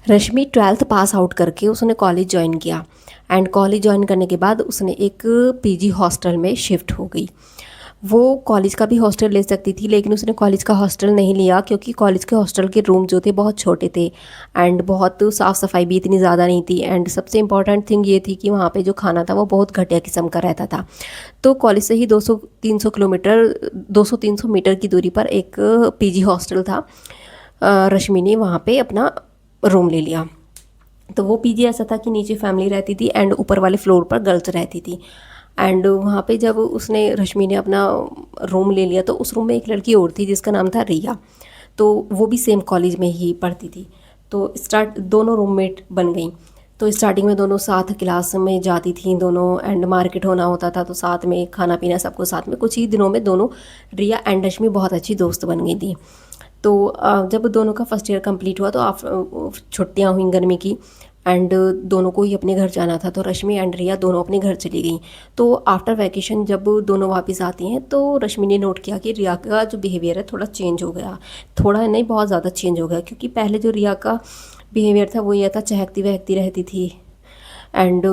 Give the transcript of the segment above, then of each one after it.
रश्मि 12th pass out करके उसने college join किया एंड कॉलेज ज्वाइन करने के बाद उसने एक पीजी हॉस्टल में शिफ्ट हो गई। वो कॉलेज का भी हॉस्टल ले सकती थी लेकिन उसने कॉलेज का हॉस्टल नहीं लिया क्योंकि कॉलेज के हॉस्टल के रूम जो थे बहुत छोटे थे एंड बहुत साफ़ सफाई भी इतनी ज़्यादा नहीं थी एंड सबसे इम्पॉर्टेंट थिंग ये थी कि वहाँ पे जो खाना था वो बहुत घटिया किस्म का रहता था। तो कॉलेज से ही 200-300 किलोमीटर 200-300 मीटर की दूरी पर एक पीजी हॉस्टल था। रश्मि ने वहाँ पे अपना रूम ले लिया। तो वो पीजी ऐसा था कि नीचे फैमिली रहती थी एंड ऊपर वाले फ्लोर पर गर्ल्स रहती थी। एंड वहाँ पे जब उसने रश्मि ने अपना रूम ले लिया तो उस रूम में एक लड़की और थी जिसका नाम था रिया। तो वो भी सेम कॉलेज में ही पढ़ती थी। तो दोनों रूममेट बन गई। तो स्टार्टिंग में दोनों साथ क्लास में जाती थी दोनों एंड मार्केट होना होता था तो साथ में खाना पीना सबको साथ में। कुछ ही दिनों में दोनों रिया एंड रश्मि बहुत अच्छी दोस्त बन गई थी। तो जब दोनों का फर्स्ट ईयर कंप्लीट हुआ तो छुट्टियां हुई गर्मी की एंड दोनों को ही अपने घर जाना था तो रश्मि एंड रिया दोनों अपने घर चली गई। तो आफ्टर वैकेशन जब दोनों वापस आती हैं तो रश्मि ने नोट किया कि रिया का जो बिहेवियर है थोड़ा चेंज हो गया। थोड़ा नहीं, बहुत ज़्यादा चेंज हो गया क्योंकि पहले जो रिया का बिहेवियर था वो ये था, चहकती वहकती रहती थी एंड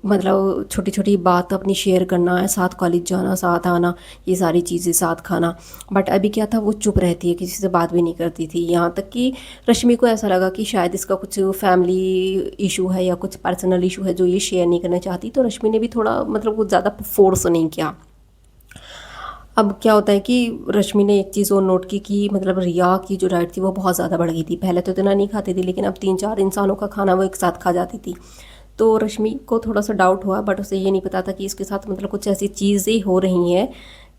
मतलब छोटी छोटी बात अपनी शेयर करना है, साथ कॉलेज जाना, साथ आना, ये सारी चीज़ें साथ खाना। बट अभी क्या था, वो चुप रहती है, किसी से बात भी नहीं करती थी। यहाँ तक कि रश्मि को ऐसा लगा कि शायद इसका कुछ फैमिली इशू है या कुछ पर्सनल इशू है जो ये शेयर नहीं करना चाहती। तो रश्मि ने भी थोड़ा मतलब कुछ ज़्यादा फोर्स नहीं किया। अब क्या होता है कि रश्मि ने एक चीज़ और नोट की कि मतलब रिया की जो डाइट थी वो बहुत ज़्यादा बढ़ गई थी। पहले तो इतना नहीं खाती थी लेकिन अब 3-4 इंसानों का खाना वो एक साथ खा जाती थी। तो रश्मि को थोड़ा सा डाउट हुआ बट उसे ये नहीं पता था कि इसके साथ मतलब कुछ ऐसी चीज़ें हो रही हैं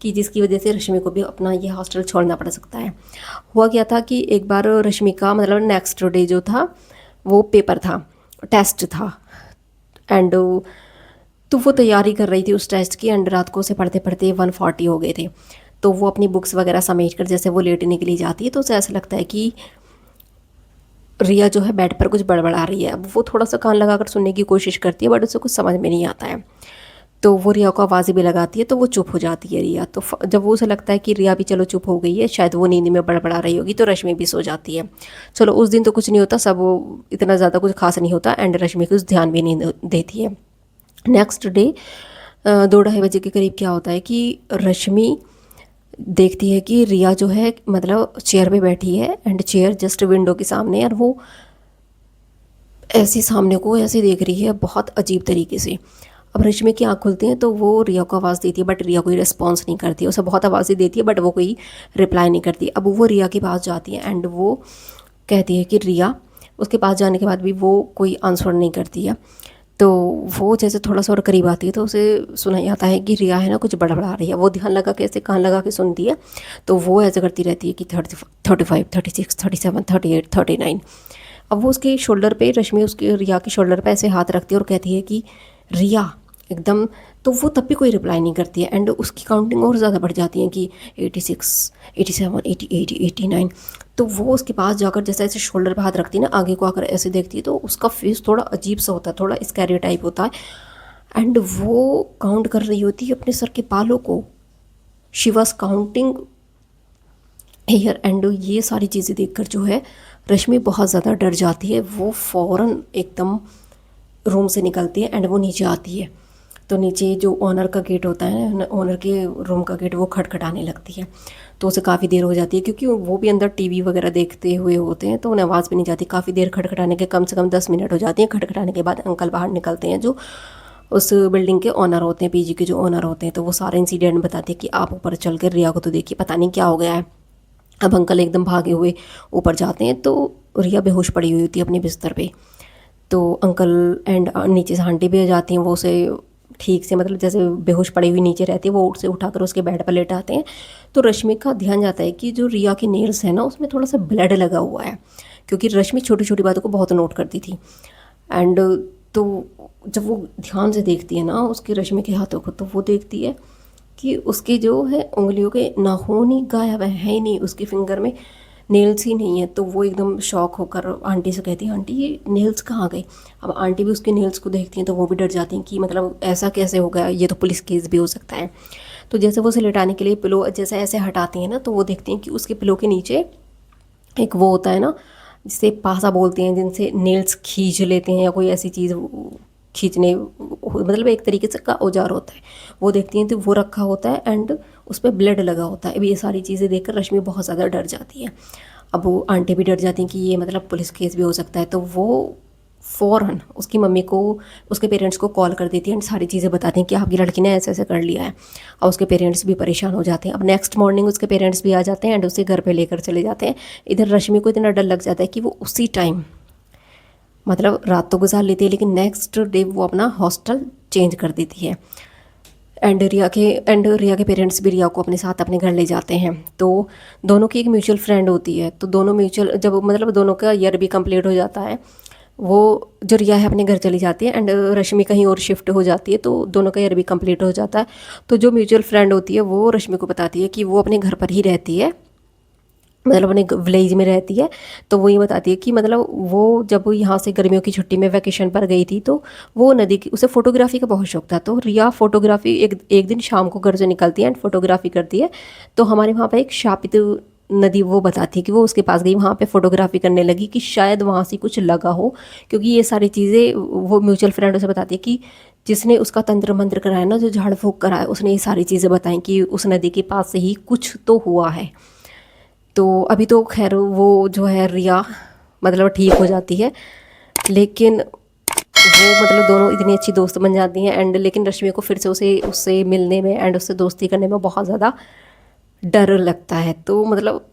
कि जिसकी वजह से रश्मि को भी अपना ये हॉस्टल छोड़ना पड़ सकता है। हुआ क्या था कि एक बार रश्मि का मतलब नेक्स्ट डे जो था वो पेपर था, टेस्ट था एंड तो वो तैयारी कर रही थी उस टेस्ट की एंड रात को उसे पढ़ते पढ़ते 140 हो गए थे। तो वो अपनी बुक्स वगैरह समेट कर जैसे वो लेटने के लिए जाती है तो उसे ऐसा लगता है कि रिया जो है बेड पर कुछ बड़बड़ा रही है। अब वो थोड़ा सा कान लगाकर सुनने की कोशिश करती है बट उसे कुछ समझ में नहीं आता है। तो वो रिया को आवाज़ें भी लगाती है तो वो चुप हो जाती है रिया। तो जब वो उसे लगता है कि रिया भी चलो चुप हो गई है, शायद वो नींद में बड़बड़ा रही होगी, तो रश्मि भी सो जाती है। चलो उस दिन तो कुछ नहीं होता, सब वो इतना ज़्यादा कुछ खास नहीं होता एंड रश्मि कुछ ध्यान भी नहीं देती है। नेक्स्ट डे 2-2:30 बजे के करीब क्या होता है कि रश्मि देखती है कि रिया जो है मतलब चेयर पे बैठी है एंड चेयर जस्ट विंडो के सामने और वो ऐसे सामने को ऐसे देख रही है बहुत अजीब तरीके से। अब रश्मि की आँख खुलती है तो वो रिया को आवाज़ देती है बट रिया कोई रिस्पॉन्स नहीं करती है। उसे बहुत आवाज़ें देती है बट वो कोई रिप्लाई नहीं करती। अब वो रिया के पास जाती है एंड वो कहती है कि रिया, उसके पास जाने के बाद भी वो कोई आंसर नहीं करती है। तो वो जैसे थोड़ा सा और करीब आती है तो उसे सुनाई आता है कि रिया है ना कुछ बड़बड़ा रही है। वो ध्यान लगा के ऐसे कान लगा के सुनती है तो वो ऐसे करती रहती है कि 35, 36, 37, 38, 39। अब वो उसके शोल्डर पे, रश्मि उसके रिया के शोल्डर पे ऐसे हाथ रखती है और कहती है कि रिया एकदम। तो वो तब भी कोई रिप्लाई नहीं करती है एंड उसकी काउंटिंग और ज़्यादा बढ़ जाती है कि 86, 87, 88, 89। तो वो उसके पास जाकर जैसे ऐसे शोल्डर पे हाथ रखती है ना, आगे को आकर ऐसे देखती है तो उसका फेस थोड़ा अजीब सा होता है, थोड़ा स्कैरी टाइप होता है एंड वो काउंट कर रही होती है अपने सर के बालों को। She was counting hair and ये सारी चीज़ें देखकर जो है रश्मि बहुत ज़्यादा डर जाती है। वो फ़ौरन एकदम रूम से निकलती है एंड वो नीचे आती है। तो नीचे जो ओनर का गेट होता है ना, ओनर के रूम का गेट, वो खटखटाने लगती है। तो उसे काफ़ी देर हो जाती है क्योंकि वो भी अंदर टीवी वगैरह देखते हुए होते हैं तो उन्हें आवाज़ भी नहीं जाती। काफ़ी देर खटखटाने के, कम से कम 10 मिनट हो जाती हैं। खटखटाने के बाद अंकल बाहर निकलते हैं जो उस बिल्डिंग के ओनर होते हैं, पीजी के जो ओनर होते हैं। तो वो सारे इंसिडेंट बताते हैं कि आप ऊपर चल कर रिया को तो देखिए, पता नहीं क्या हो गया है। अब अंकल एकदम भागे हुए ऊपर जाते हैं तो रिया बेहोश पड़ी हुई होती है अपने बिस्तर पे। तो अंकल एंड नीचे से आंटी भी आ जाती हैं, वो उसे ठीक से मतलब जैसे बेहोश पड़ी हुई नीचे रहती है वो उसे उठाकर उसके बेड पर लेटाते हैं। तो रश्मि का ध्यान जाता है कि जो रिया के नेल्स है ना उसमें थोड़ा सा ब्लड लगा हुआ है क्योंकि रश्मि छोटी छोटी बातों को बहुत नोट करती थी। एंड तो जब वो ध्यान से देखती है ना उसके रश्मि के हाथों को तो वो देखती है कि उसके जो है उंगलियों के नाखून ही गायब है ही नहीं, उसकी फिंगर में नेल्स ही नहीं है। तो वो एकदम शॉक होकर आंटी से कहती है, आंटी ये नेल्स कहाँ गए। अब आंटी भी उसके नेल्स को देखती हैं तो वो भी डर जाती हैं कि मतलब ऐसा कैसे हो गया, ये तो पुलिस केस भी हो सकता है। तो जैसे वो उसे लेटाने के लिए पिलो जैसे ऐसे हटाती हैं ना तो वो देखती हैं कि उसके पिलो के नीचे एक वो होता है ना, जिसे पासा बोलते हैं, जिनसे नेल्स खींच लेते हैं या कोई ऐसी चीज़ खींचने, मतलब एक तरीके से का औजार होता है, वो देखती हैं तो वो रखा होता है एंड उस पर ब्लड लगा होता है। अब ये सारी चीज़ें देखकर रश्मि बहुत ज़्यादा डर जाती है। अब वो आंटी भी डर जाती हैं कि ये मतलब पुलिस केस भी हो सकता है, तो वो फ़ौरन उसकी मम्मी को, उसके पेरेंट्स को कॉल कर देती है एंड सारी चीज़ें बताती हैं कि आपकी लड़की ने ऐसे ऐसे कर लिया है। और उसके पेरेंट्स भी परेशान हो जाते हैं। अब नेक्स्ट मॉर्निंग उसके पेरेंट्स भी आ जाते हैं एंड उसे घर पे लेकर चले जाते हैं। इधर रश्मि को इतना डर लग जाता है कि वो उसी टाइम, मतलब रात तो गुजार लेती है लेकिन नेक्स्ट डे वो अपना हॉस्टल चेंज कर देती है। एंड रिया के पेरेंट्स भी रिया को अपने साथ अपने घर ले जाते हैं। तो दोनों की एक म्यूचुअल फ्रेंड होती है, तो दोनों म्यूचुअल, जब मतलब दोनों का ईयर भी कंप्लीट हो जाता है, वो जो रिया है अपने घर चली जाती है एंड रश्मि कहीं और शिफ्ट हो जाती है, तो दोनों का ईयर भी कंप्लीट हो जाता है। तो जो म्यूचुअल फ्रेंड होती है वो रश्मि को बताती है कि वो अपने घर पर ही रहती है, मतलब अपने विलेज में रहती है। तो वो ये बताती है कि मतलब वो जब वो यहाँ से गर्मियों की छुट्टी में वैकेशन पर गई थी, तो वो नदी की, उसे फोटोग्राफी का बहुत शौक था। तो रिया फोटोग्राफी एक एक दिन शाम को घर से निकलती है एंड फोटोग्राफी करती है। तो हमारे वहाँ पर एक शापित नदी, वो बताती है कि वो उसके पास गई, वहाँ पे फोटोग्राफी करने लगी कि शायद वहाँ से कुछ लगा हो, क्योंकि ये सारी चीज़ें वो म्यूचुअल फ्रेंड उसे बताती है कि जिसने उसका तंत्र मंत्र कराया ना, जो झाड़ फूँक कराया, उसने ये सारी चीज़ें बताई कि उस नदी के पास से ही कुछ तो हुआ है। तो अभी तो खैर वो जो है रिया मतलब ठीक हो जाती है, लेकिन वो मतलब दोनों इतनी अच्छी दोस्त बन जाती हैं एंड लेकिन रश्मि को फिर से उसे उससे मिलने में एंड उससे दोस्ती करने में बहुत ज़्यादा डर लगता है। तो मतलब